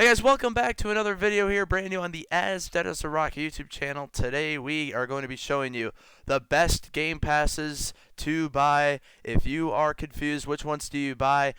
Hey guys, welcome back to another video here, brand new on the As Dead as a Rock YouTube channel. Today we are going to be showing you the best game passes to buy. If you are confused, which ones do you buy?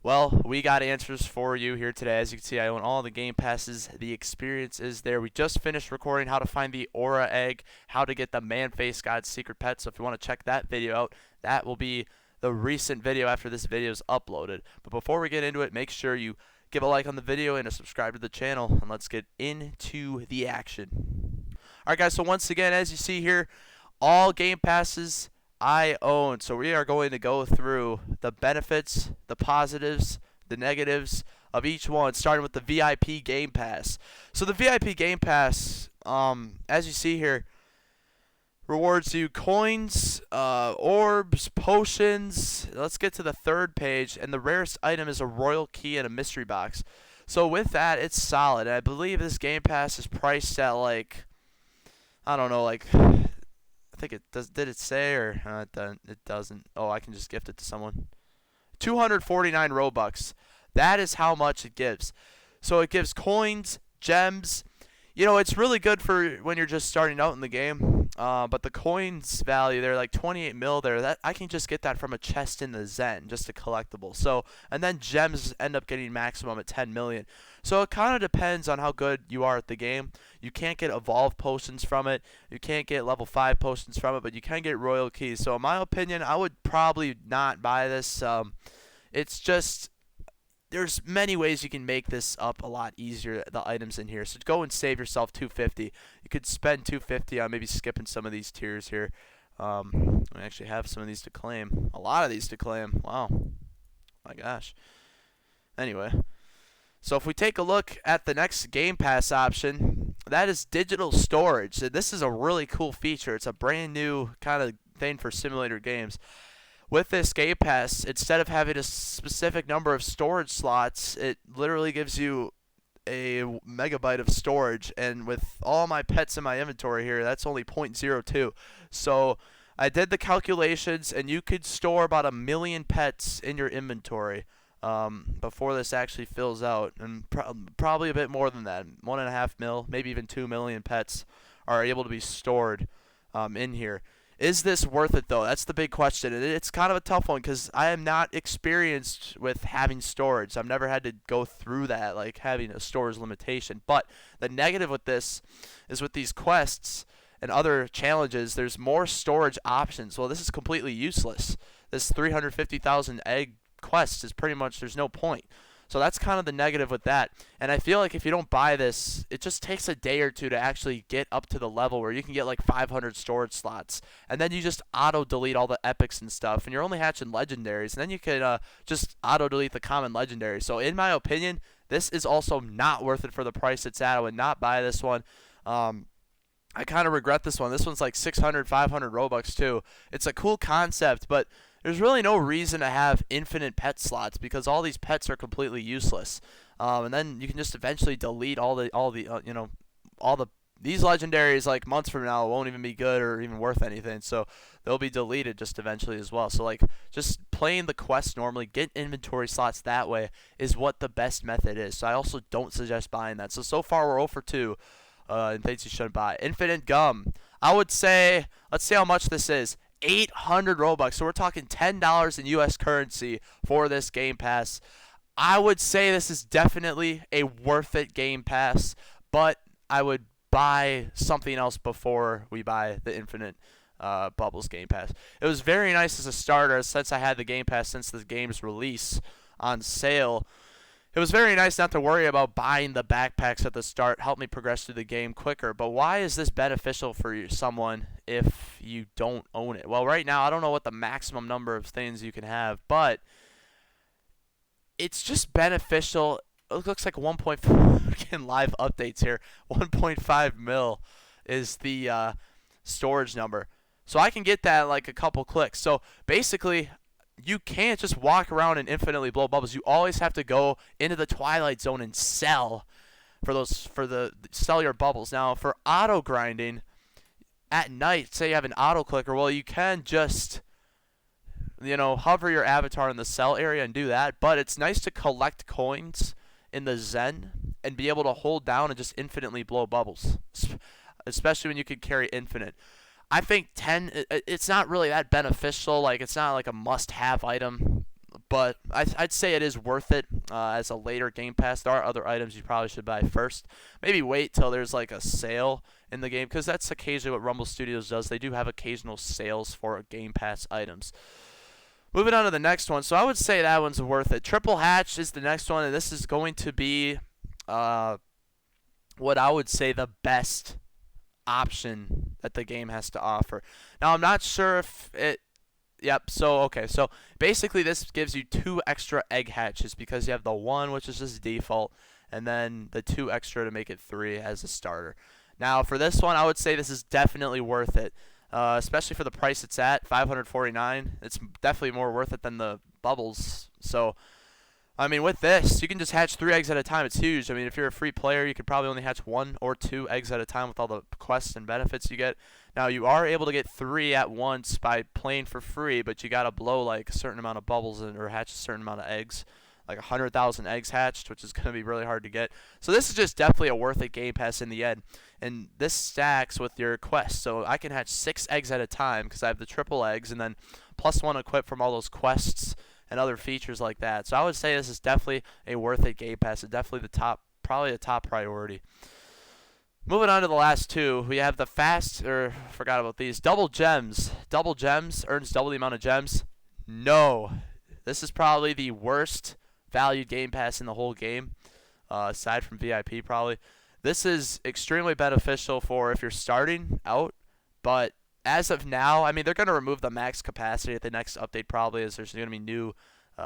Well, we got answers for you here today. As you can see, I own all the game passes. The experience is there. We just finished recording how to find the Aura Egg, how to get the Man Face God's Secret Pet. So if you want to check that video out, that will be the recent video after this video is uploaded. But before we get into it, make sure you give a like on the video and subscribe to the channel, and let's get into the action. Alright guys, so once again, as you see here, all game passes I own. So we are going to go through the benefits, the positives, the negatives of each one, starting with the VIP Game Pass. So the VIP Game Pass, as you see here, rewards you coins, orbs, potions. Let's get to the third page, and the rarest item is a royal key and a mystery box. So with that, it's solid. And I believe this Game Pass is priced at like, I don't know, like, I think it does. Did it say, or it doesn't? Oh, I can just gift it to someone. 249 Robux. That is how much it gives. So it gives coins, gems. You know, it's really good for when you're just starting out in the game. But the coins value, they're like 28 mil there. That I can just get that from a chest in the Zen, just a collectible. So, and then gems end up getting maximum at 10 million. So it kind of depends on how good you are at the game. You can't get evolved potions from it. You can't get level 5 potions from it, but you can get royal keys. So in my opinion, I would probably not buy this. It's just, there's many ways you can make this up a lot easier, the items in here. So go and save yourself 250. You could spend 250 on maybe skipping some of these tiers here. I actually have some of these to claim. A lot of these to claim. Wow. My gosh. Anyway. So if we take a look at the next Game Pass option, that is digital storage. So this is a really cool feature. It's a brand new kind of thing for simulator games. With this Game Pass, instead of having a specific number of storage slots, it literally gives you a megabyte of storage. And with all my pets in my inventory here, that's only 0.02. So I did the calculations, and you could store about 1 million pets in your inventory before this actually fills out. And probably a bit more than that. 1.5 mil, maybe even 2 million pets are able to be stored in here. Is this worth it, though? That's the big question. And it's kind of a tough one because I am not experienced with having storage. I've never had to go through that, like having a storage limitation. But the negative with this is with these quests and other challenges, there's more storage options. Well, this is completely useless. This 350,000 egg quest is pretty much, there's no point. So that's kind of the negative with that. And I feel like if you don't buy this, it just takes a day or two to actually get up to the level where you can get like 500 storage slots. And then you just auto-delete all the epics and stuff. And you're only hatching legendaries. And then you can just auto-delete the common legendaries. So in my opinion, this is also not worth it for the price it's at. I would not buy this one. I kind of regret this one. This one's like 600, 500 Robux too. It's a cool concept, but there's really no reason to have infinite pet slots because all these pets are completely useless. And then you can just eventually delete these legendaries like months from now won't even be good or even worth anything. So they'll be deleted just eventually as well. So like just playing the quest normally, get inventory slots that way is what the best method is. So I also don't suggest buying that. So far we're 0 for 2. And things you shouldn't buy. Infinite gum. I would say, let's see how much this is. 800 Robux. So we're talking $10 in US currency for this Game Pass. I would say this is definitely a worth it Game Pass, but I would buy something else before we buy the Infinite Bubbles Game Pass. It was very nice as a starter since I had the Game Pass since the game's release on sale. It was very nice not to worry about buying the backpacks at the start, help me progress through the game quicker. But why is this beneficial for someone if you don't own it? Well, right now, I don't know what the maximum number of things you can have, but it's just beneficial. It looks like 1.5, again, live updates here, 1.5 mil is the storage number. So I can get that in like a couple clicks. So basically, you can't just walk around and infinitely blow bubbles. You always have to go into the Twilight Zone and sell sell your bubbles. Now, for auto grinding at night, say you have an auto clicker, well, you can just hover your avatar in the sell area and do that. But it's nice to collect coins in the Zen and be able to hold down and just infinitely blow bubbles, especially when you can carry infinite. I think 10, it's not really that beneficial. Like, it's not like a must-have item, but I'd say it is worth it as a later Game Pass. There are other items you probably should buy first. Maybe wait till there's like a sale in the game, because that's occasionally what Rumble Studios does. They do have occasional sales for Game Pass items. Moving on to the next one. So I would say that one's worth it. Triple Hatch is the next one, and this is going to be what I would say the best option that the game has to offer. Now, I'm not sure if it... Yep, so, okay. So, basically, this gives you 2 extra egg hatches because you have the 1, which is just default, and then the 2 extra to make it 3 as a starter. Now, for this one, I would say this is definitely worth it, especially for the price it's at, $549. It's definitely more worth it than the bubbles. So, I mean, with this, you can just hatch 3 eggs at a time. It's huge. I mean, if you're a free player, you could probably only hatch 1 or 2 eggs at a time with all the quests and benefits you get. Now, you are able to get 3 at once by playing for free, but you got to blow like a certain amount of bubbles or hatch a certain amount of eggs, like 100,000 eggs hatched, which is going to be really hard to get. So this is just definitely a worth it Game Pass in the end. And this stacks with your quests. So I can hatch 6 eggs at a time because I have the triple eggs and then plus 1 equipped from all those quests and other features like that. So I would say this is definitely a worth it Game Pass. It's definitely probably a top priority. Moving on to the last 2, we have the forgot about these, double gems. Double gems earns double the amount of gems. No, this is probably the worst valued Game Pass in the whole game, aside from VIP probably. This is extremely beneficial for if you're starting out, but as of now, I mean, they're going to remove the max capacity at the next update probably, as there's going to be new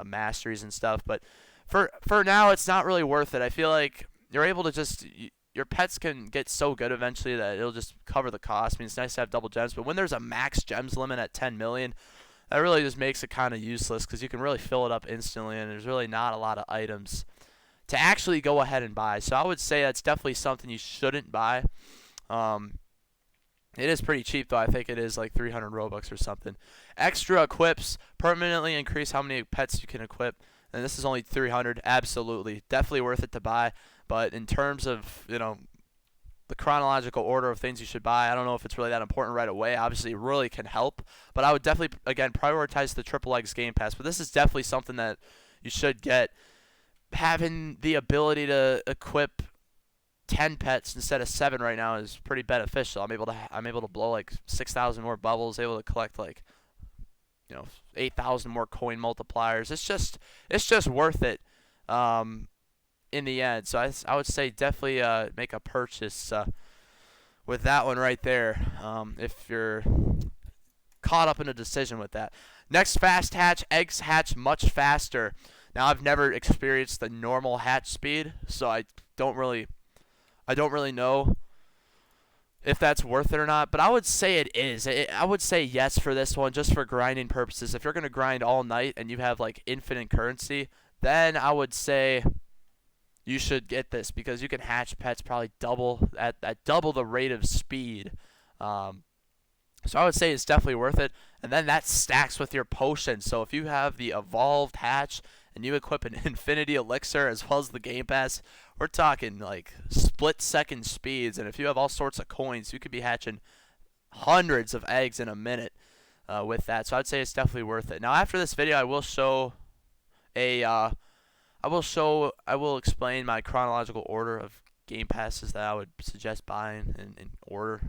masteries and stuff. But for now, it's not really worth it. I feel like you're able to just your pets can get so good eventually that it'll just cover the cost. I mean, it's nice to have double gems, but when there's a max gems limit at 10 million, that really just makes it kind of useless because you can really fill it up instantly, and there's really not a lot of items to actually go ahead and buy. So I would say that's definitely something you shouldn't buy. It is pretty cheap, though. I think it is like 300 Robux or something. Extra equips permanently increase how many pets you can equip, and this is only 300. Absolutely, definitely worth it to buy. But in terms of, you know, the chronological order of things you should buy, I don't know if it's really that important right away. Obviously, it really can help, but I would definitely, again, prioritize the Triple X Game Pass. But this is definitely something that you should get. Having the ability to equip 10 pets instead of 7 right now is pretty beneficial. I'm able to blow like 6,000 more bubbles, able to collect like 8,000 more coin multipliers. It's just worth it in the end. So I would say definitely make a purchase with that one right there if you're caught up in a decision with that. Next, fast hatch. Eggs hatch much faster. Now, I've never experienced the normal hatch speed, so I don't really know if that's worth it or not, but I would say it is. I would say yes for this one, just for grinding purposes. If you're going to grind all night and you have like infinite currency, then I would say you should get this because you can hatch pets probably double at double the rate of speed. So I would say it's definitely worth it. And then that stacks with your potions. So if you have the evolved hatch and you equip an infinity elixir as well as the Game Pass, we're talking like split-second speeds. And if you have all sorts of coins, you could be hatching hundreds of eggs in a minute with that. So I'd say it's definitely worth it. Now after this video, I will show I will explain my chronological order of Game Passes that I would suggest buying in order.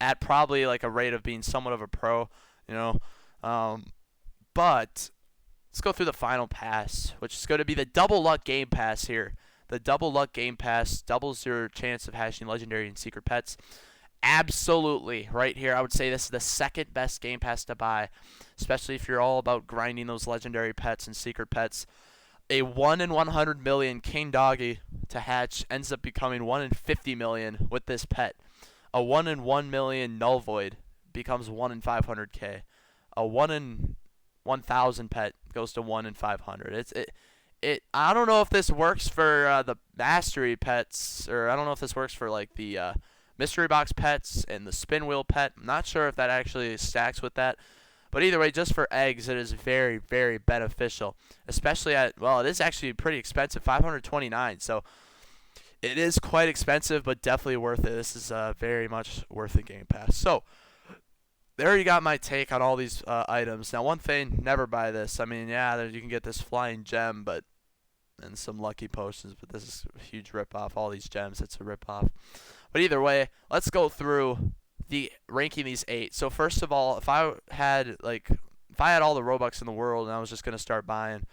At probably like a rate of being somewhat of a pro, but let's go through the final pass, which is going to be the Double Luck Game Pass here. The Double Luck Game Pass doubles your chance of hatching legendary and secret pets. Absolutely, right here, I would say this is the second best Game Pass to buy, especially if you're all about grinding those legendary pets and secret pets. A 1 in 100 million King Doggy to hatch ends up becoming 1 in 50 million with this pet. A 1 in 1 million Null Void becomes 1 in 500k. A 1 in 1,000 pet goes to 1 in 500. I don't know if this works for the mastery pets, or I don't know if this works for like the mystery box pets and the spin wheel pet. I'm not sure if that actually stacks with that. But either way, just for eggs, it is very, very beneficial. Especially at, well, it is actually pretty expensive, $529. So It is quite expensive, but definitely worth it. This is very much worth it Game Pass. So there you got my take on all these items. Now, one thing, never buy this. I mean, yeah, you can get this flying gem, and some lucky potions, but this is a huge ripoff. All these gems, it's a ripoff. But either way, let's go through the ranking these 8. So first of all, if I had all the Robux in the world and I was just gonna start buying,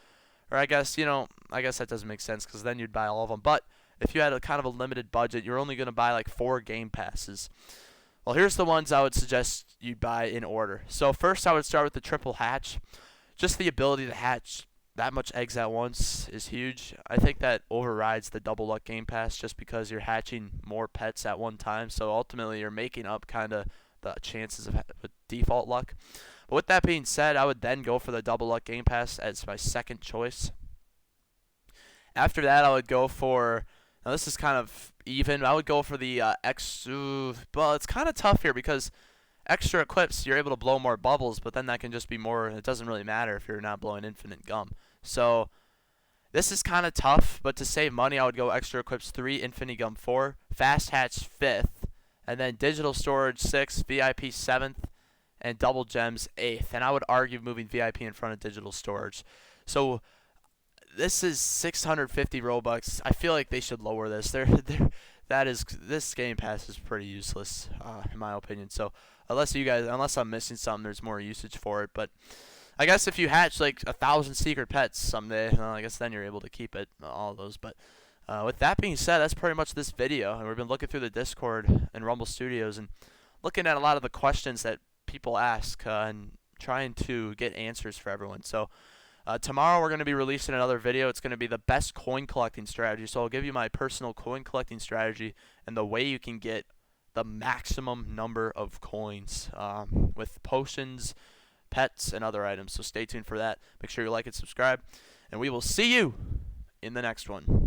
or I guess that doesn't make sense because then you'd buy all of them. But if you had a kind of a limited budget, you're only gonna buy like 4 game passes. Well, here's the ones I would suggest you buy in order. So first, I would start with the triple hatch. Just the ability to hatch that much eggs at once is huge. I think that overrides the double luck game pass just because you're hatching more pets at one time. So ultimately, you're making up kind of the chances of with default luck. But with that being said, I would then go for the double luck game pass as my second choice. After that, I would go for, now this is kind of even, I would go for the well, it's kind of tough here because extra equips, you're able to blow more bubbles, but then that can just be more, it doesn't really matter if you're not blowing infinite gum. So this is kind of tough, but to save money, I would go extra equips 3, infinite gum 4, fast hatch 5th, and then digital storage 6th, VIP 7th, and double gems 8th. And I would argue moving VIP in front of digital storage. So this is 650 Robux. I feel like they should lower this. This Game Pass is pretty useless, in my opinion. So unless I'm missing something, there's more usage for it. But I guess if you hatch like 1,000 secret pets someday, well, I guess then you're able to keep it, all of those. But with that being said, that's pretty much this video. And we've been looking through the Discord and Rumble Studios and looking at a lot of the questions that people ask and trying to get answers for everyone. So tomorrow we're going to be releasing another video. It's going to be the best coin collecting strategy. So I'll give you my personal coin collecting strategy and the way you can get the maximum number of coins with potions, pets, and other items. So stay tuned for that. Make sure you like and subscribe, and we will see you in the next one.